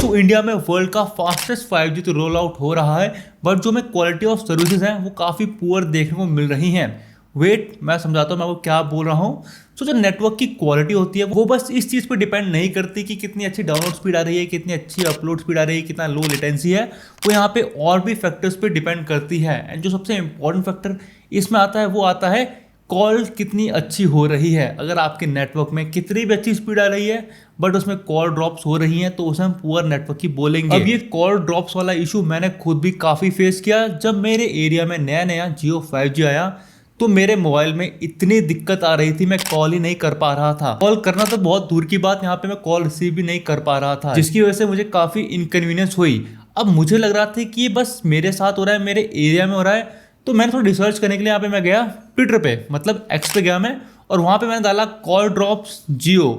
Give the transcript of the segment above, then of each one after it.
तो इंडिया में वर्ल्ड का फास्टेस्ट 5G तो रोल आउट हो रहा है, बट जो में क्वालिटी ऑफ सर्विसेज हैं वो काफ़ी पुअर देखने को मिल रही हैं। वेट, मैं समझाता हूँ मैं आपको क्या बोल रहा हूँ। तो जो नेटवर्क की क्वालिटी होती है वो बस इस चीज़ पर डिपेंड नहीं करती कि कितनी अच्छी डाउनलोड स्पीड आ रही है, कितनी अच्छी अपलोड स्पीड आ रही है, कितना लो लेटेंसी है। वो यहाँ पे और भी फैक्टर्स पे डिपेंड करती है। एंड जो सबसे इंपॉर्टेंट फैक्टर इसमें आता है वो आता है कॉल कितनी अच्छी हो रही है। अगर आपके नेटवर्क में कितनी भी अच्छी स्पीड आ रही है बट उसमें कॉल ड्रॉप्स हो रही हैं तो उसे हम पुअर नेटवर्क ही बोलेंगे। अब ये कॉल ड्रॉप्स वाला इशू मैंने खुद भी काफ़ी फेस किया। जब मेरे एरिया में नया नया जियो 5G आया तो मेरे मोबाइल में इतनी दिक्कत आ रही थी, मैं कॉल ही नहीं कर पा रहा था। कॉल करना तो बहुत दूर की बात, यहाँ पे मैं कॉल रिसीव भी नहीं कर पा रहा था, जिसकी वजह से मुझे काफ़ी इनकन्वीनियंस हुई। अब मुझे लग रहा था कि ये बस मेरे साथ हो रहा है, मेरे एरिया में हो रहा है। तो मैंने थोड़ा रिसर्च करने के लिए यहाँ पे मैं गया ट्विटर पे, मतलब एक्स पे गया मैं, और वहाँ पे मैंने डाला कॉल ड्रॉप्स जियो।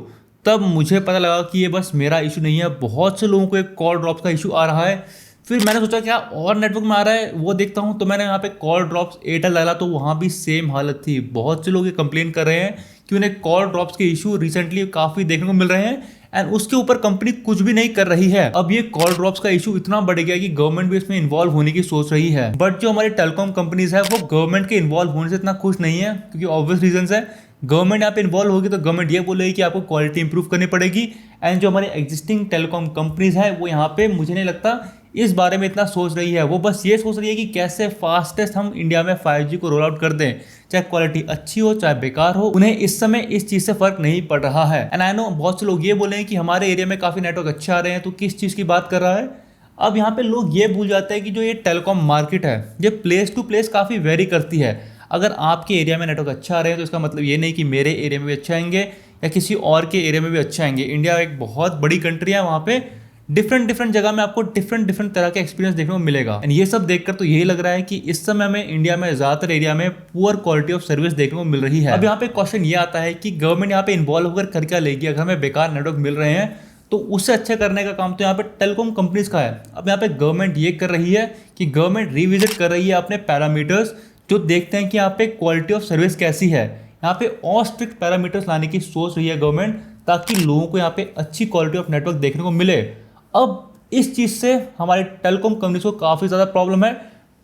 तब मुझे पता लगा कि ये बस मेरा इशू नहीं है, बहुत से लोगों को एक कॉल ड्रॉप्स का इशू आ रहा है। फिर मैंने सोचा क्या और नेटवर्क में आ रहा है वो देखता हूँ, तो मैंने यहाँ पे कॉल ड्रॉप्स एयरटेल डाला तो वहाँ भी सेम हालत थी। बहुत से लोग ये कंप्लेन कर रहे हैं कि उन्हें कॉल ड्रॉप्स के इशू रिसेंटली काफ़ी देखने को मिल रहे हैं एंड उसके ऊपर कंपनी कुछ भी नहीं कर रही है। अब ये कॉल ड्रॉप्स का इशू इतना बढ़ गया कि गवर्नमेंट भी इसमें इन्वॉल्व होने की सोच रही है। बट जो हमारी टेलीकॉम कंपनीज है वो गवर्नमेंट के इन्वॉल्व होने से इतना खुश नहीं है, क्योंकि ऑब्वियस रीजन है। गवर्नमेंट यहाँ पे इन्वॉल्व होगी तो गवर्नमेंट ये बोलेगी कि आपको क्वालिटी इंप्रूव करनी पड़ेगी। एंड जो हमारे एग्जिस्टिंग टेलीकॉम कंपनीज है वो यहाँ पे मुझे नहीं लगता इस बारे में इतना सोच रही है। वो बस ये सोच रही है कि कैसे फास्टेस्ट हम इंडिया में 5G को रोल आउट कर दें, चाहे क्वालिटी अच्छी हो चाहे बेकार हो। उन्हें इस समय इस चीज़ से फर्क नहीं पड़ रहा है। एंड आई नो बहुत से लोग ये बोले हैं कि हमारे एरिया में काफ़ी नेटवर्क अच्छे आ रहे हैं, तो किस चीज़ की बात कर रहा है। अब यहाँ पे लोग ये भूल जाते हैं कि जो ये टेलीकॉम मार्केट है ये प्लेस टू प्लेस काफ़ी वेरी करती है। अगर आपके एरिया में नेटवर्क अच्छा आ रहे हैं तो इसका मतलब ये नहीं कि मेरे एरिया में भी अच्छे आएंगे या किसी और के एरिया में भी अच्छे आएंगे। इंडिया एक बहुत बड़ी कंट्री है, वहाँ पे डिफरेंट जगह में आपको डिफरेंट तरह के एक्सपीरियंस देखने को मिलेगा। एंड ये सब देखकर तो यही लग रहा है कि इस समय में इंडिया में ज़्यादातर एरिया में पुअर क्वालिटी ऑफ सर्विस देखने को मिल रही है। अब यहाँ पे क्वेश्चन ये आता है कि गवर्नमेंट यहाँ पे इन्वॉल्व होकर कर क्या लेगी। अगर हमें बेकार नेटवर्क मिल रहे हैं तो उससे अच्छा करने का काम तो यहाँ पे टेलीकॉम कंपनीज का है। अब यहाँ पे गवर्नमेंट ये कर रही है कि गवर्नमेंट रिविजिट कर रही है अपने पैरामीटर्स, जो देखते हैं कि यहाँ पे क्वालिटी ऑफ सर्विस कैसी है। यहाँ पे और स्ट्रिक्ट पैरामीटर्स लाने की सोच रही है गवर्नमेंट, ताकि लोगों को यहाँ पे अच्छी क्वालिटी ऑफ नेटवर्क देखने को मिले। अब इस चीज़ से हमारे टेलीकॉम कंपनीज को काफ़ी ज़्यादा प्रॉब्लम है।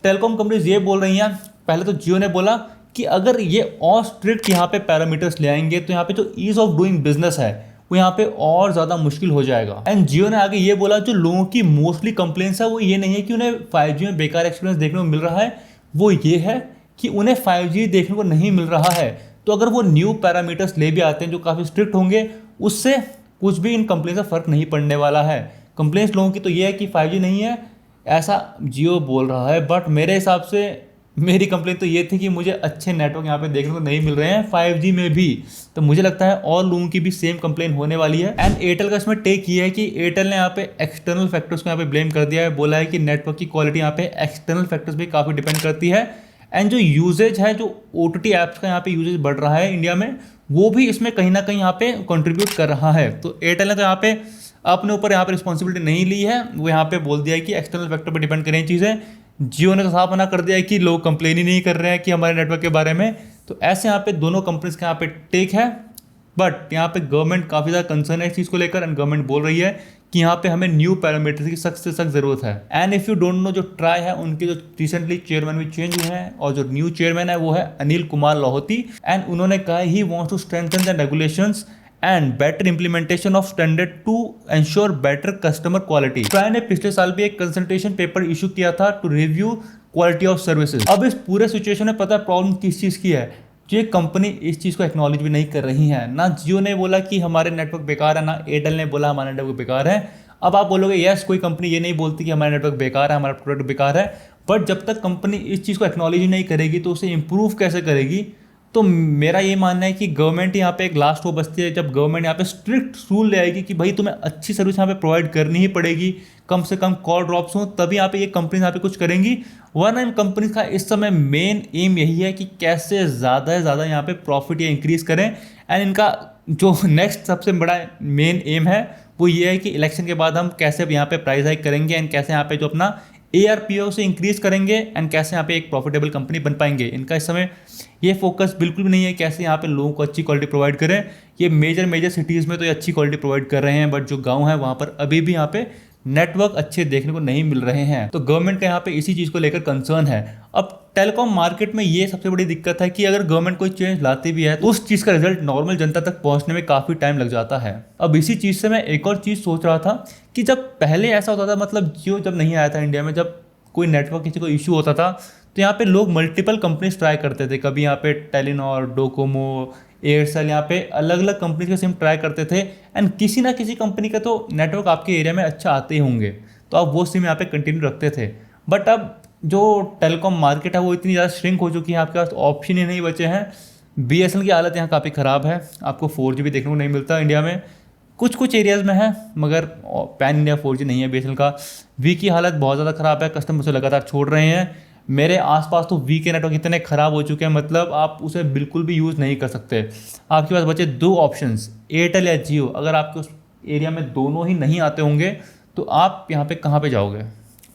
टेलीकॉम कंपनीज ये बोल रही हैं, पहले तो जियो ने बोला कि अगर ये और स्ट्रिक्ट यहाँ पे पैरामीटर्स ले आएंगे तो यहाँ पे जो ईज ऑफ डूइंग बिजनेस है वो यहाँ पे और ज़्यादा मुश्किल हो जाएगा। एंड जियो ने आगे ये बोला जो लोगों की मोस्टली कंप्लेंट्स है वो ये नहीं है कि उन्हें 5G में बेकार एक्सपीरियंस देखने को मिल रहा है, वो ये है कि उन्हें 5G देखने को नहीं मिल रहा है। तो अगर वो न्यू पैरामीटर्स ले भी आते हैं जो काफ़ी स्ट्रिक्ट होंगे, उससे कुछ भी इन कंप्लेन से फ़र्क नहीं पड़ने वाला है। कंप्लेंट्स लोगों की तो ये है कि 5G नहीं है, ऐसा जियो बोल रहा है। बट मेरे हिसाब से मेरी कंप्लेंट तो ये थी कि मुझे अच्छे नेटवर्क यहाँ पे देखने को नहीं मिल रहे हैं 5G में भी। तो मुझे लगता है और लोगों की भी सेम कंप्लेन होने वाली है। एंड एयरटेल का इसमें टेक ये है कि एयरटेल ने यहाँ पे एक्सटर्नल फैक्टर्स को यहाँ पे ब्लेम कर दिया है। बोला है कि नेटवर्क की क्वालिटी यहाँ पे एक्सटर्नल फैक्टर्स भी काफ़ी डिपेंड करती है। एंड जो यूजेज है, जो OTT ऐप्स का यहाँ पे यूजेज बढ़ रहा है इंडिया में, वो भी इसमें कहीं ना कहीं यहाँ पे कंट्रीब्यूट कर रहा है। तो एयरटेल ने तो यहाँ पे अपने ऊपर यहाँ पे रिस्पॉन्सिबिलिटी नहीं ली है, वो यहाँ पे बोल दिया है कि एक्सटर्नल फैक्टर पे डिपेंड करें चीज़ें। जियो ने तो साफ मना कर दिया है कि लोग कंप्लेन ही नहीं कर रहे हैं कि हमारे नेटवर्क के बारे में। तो ऐसे यहाँ पे दोनों कंपनीज का यहाँ पे टेक है। बट यहाँ पे गवर्नमेंट काफ़ी ज़्यादा कंसर्न है इस चीज़ को लेकर, एंड गवर्नमेंट बोल रही है कि यहाँ पे हमें न्यू पैरामीटर्स की सख्त से सख्त ज़रूरत है। And if you don't know, जो ट्राई है उनके जो रिसेंटली चेयरमैन भी चेंज हुए हैं, और जो न्यू चेयरमैन है वो है अनिल कुमार लाहौती। एंड उन्होंने कहा he wants to strengthen the regulations and better implementation of standard to ensure better customer quality. TRAI ने पिछले साल भी एक कंसल्टेशन पेपर इशू किया था to review quality of services. अब इस पूरे सिचुएशन में पता है प्रॉब्लम किस चीज़ की है, जो कंपनी इस चीज़ को एक्नॉलेज भी नहीं कर रही है। ना जियो ने बोला कि हमारे नेटवर्क बेकार है, ना एयरटेल ने बोला हमारा नेटवर्क बेकार है। अब आप बोलोगे यस, कोई कंपनी ये नहीं बोलती कि हमारा नेटवर्क बेकार है, हमारा प्रोडक्ट बेकार है। बट जब तक कंपनी इस चीज़ को एक्नॉलेज ही नहीं करेगी तो उसे इम्प्रूव कैसे करेगी। तो मेरा ये मानना है कि गवर्नमेंट यहाँ पे एक लास्ट वो बचती है, जब गवर्नमेंट यहाँ पे स्ट्रिक्ट रूल ले आएगी कि भाई तुम्हें अच्छी सर्विस यहाँ पे प्रोवाइड करनी ही पड़ेगी, कम से कम कॉल ड्रॉप्स हो, तभी यहाँ पे ये कंपनी यहाँ पे कुछ करेंगी। वरना इन कंपनी का इस समय मेन एम यही है कि कैसे ज़्यादा से ज़्यादा यहाँ पे प्रॉफिट या इंक्रीज करें। एंड इनका जो नेक्स्ट सबसे बड़ा मेन एम है वो ये है कि इलेक्शन के बाद हम कैसे यहाँ पे प्राइस हाइक करेंगे, एंड कैसे यहाँ पे जो अपना ARPO से इंक्रीज करेंगे, एंड कैसे यहाँ पे एक प्रॉफिटेबल कंपनी बन पाएंगे। इनका इस समय ये फोकस बिल्कुल भी नहीं है कैसे यहाँ पे लोगों को अच्छी क्वालिटी प्रोवाइड करें। ये मेजर सिटीज़ में तो ये अच्छी क्वालिटी प्रोवाइड कर रहे हैं, बट जो गांव है वहाँ पर अभी भी यहाँ पे नेटवर्क अच्छे देखने को नहीं मिल रहे हैं। तो गवर्नमेंट का यहाँ पे इसी चीज़ को लेकर कंसर्न है। अब टेलीकॉम मार्केट में ये सबसे बड़ी दिक्कत है कि अगर गवर्नमेंट कोई चेंज लाती भी है तो उस चीज़ का रिजल्ट नॉर्मल जनता तक पहुंचने में काफ़ी टाइम लग जाता है। अब इसी चीज़ से मैं एक और चीज़ सोच रहा था कि जब पहले ऐसा होता था, मतलब जियो जब नहीं आया था इंडिया में, जब कोई नेटवर्क किसी को इशू होता था तो यहाँ पे लोग मल्टीपल कंपनीज ट्राई करते थे। कभी यहाँ पे टेलीनॉर, डोकोमो, एयरसेल, यहाँ पे अलग अलग कंपनी के सिम ट्राई करते थे एंड किसी ना किसी कंपनी का तो नेटवर्क आपके एरिया में अच्छा आते ही होंगे, तो आप वो सिम यहाँ पे कंटिन्यू रखते थे। बट अब जो टेलीकॉम मार्केट है वो इतनी ज़्यादा श्रिंक हो चुकी है, आपके पास ऑप्शन ही नहीं बचे हैं। BSNL की हालत यहाँ काफ़ी ख़राब है, आपको 4G भी देखने को नहीं मिलता इंडिया में, कुछ कुछ एरियाज़ में है मगर पैन इंडिया 4G नहीं है BSNL का। वी की हालत बहुत ज़्यादा ख़राब है, कस्टमर उसे लगातार छोड़ रहे हैं। मेरे आसपास तो वी के नेटवर्क इतने ख़राब हो चुके हैं, मतलब आप उसे बिल्कुल भी यूज़ नहीं कर सकते। आपके पास बचे दो ऑप्शंस, एयरटेल या जियो। अगर आपके उस एरिया में दोनों ही नहीं आते होंगे तो आप यहाँ पे कहाँ पे जाओगे?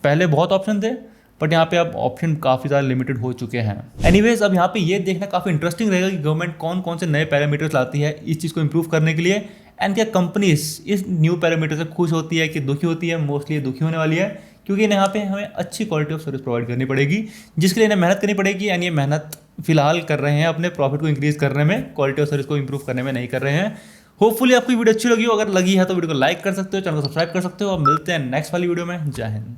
पहले बहुत ऑप्शन थे बट यहाँ पे अब ऑप्शन काफ़ी ज़्यादा लिमिटेड हो चुके हैं। एनीवेज, अब यहाँ पे ये देखना काफ़ी इंटरेस्टिंग रहेगा कि गवर्नमेंट कौन कौन से नए पैरामीटर्स लाती है इस चीज़ को इंप्रूव करने के लिए, एंड क्या कंपनीज इस न्यू पैरामीटर से खुश होती है कि दुखी होती है। मोस्टली ये दुखी होने वाली है, क्योंकि यहाँ पे हमें अच्छी क्वालिटी ऑफ सर्विस प्रोवाइड करनी पड़ेगी, जिसके लिए इन्हें मेहनत करनी पड़ेगी। एंड ये मेहनत फिलहाल कर रहे हैं अपने प्रॉफिट को इंक्रीज करने में, क्वालिटी ऑफ सर्विस को इंप्रूव करने में नहीं कर रहे हैं। होपफुली आपको वीडियो अच्छी लगी हो, अगर लगी है तो वीडियो को लाइक कर सकते हो, चैनल को सब्सक्राइब कर सकते हो, और मिलते हैं नेक्स्ट वाली वीडियो में। जय हिंद।